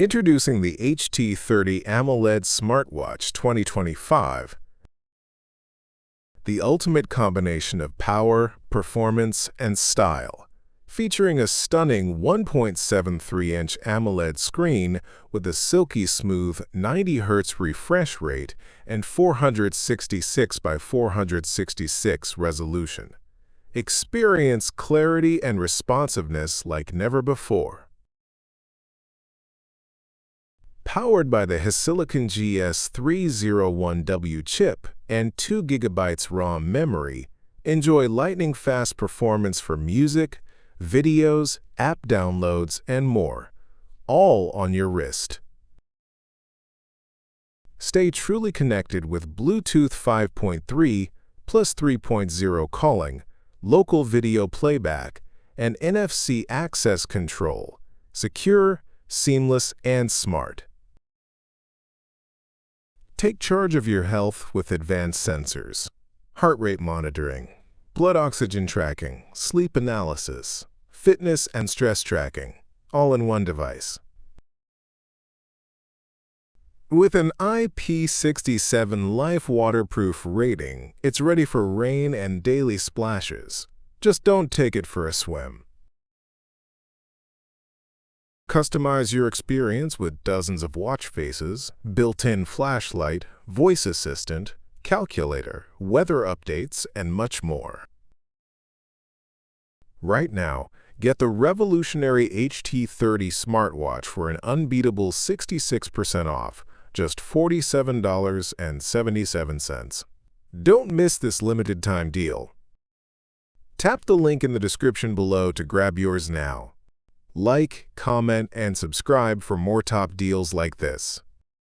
Introducing the HT30 AMOLED Smartwatch 2025, the ultimate combination of power, performance, and style. Featuring a stunning 1.73-inch AMOLED screen with a silky smooth 90 Hz refresh rate and 466 by 466 resolution. Experience clarity and responsiveness like never before. Powered by the Hisilicon GS301W chip and 2GB ROM memory, enjoy lightning-fast performance for music, videos, app downloads, and more, all on your wrist. Stay truly connected with Bluetooth 5.3 plus 3.0 calling, local video playback, and NFC Access Control, secure, seamless, and smart. Take charge of your health with advanced sensors, heart rate monitoring, blood oxygen tracking, sleep analysis, fitness and stress tracking, all in one device. With an IP67 Life waterproof rating, it's ready for rain and daily splashes. Just don't take it for a swim. Customize your experience with dozens of watch faces, built-in flashlight, voice assistant, calculator, weather updates, and much more. Right now, get the revolutionary HT30 Smartwatch for an unbeatable 66% off, just $47.77. Don't miss this limited-time deal. Tap the link in the description below to grab yours now. Like, comment, and subscribe for more top deals like this.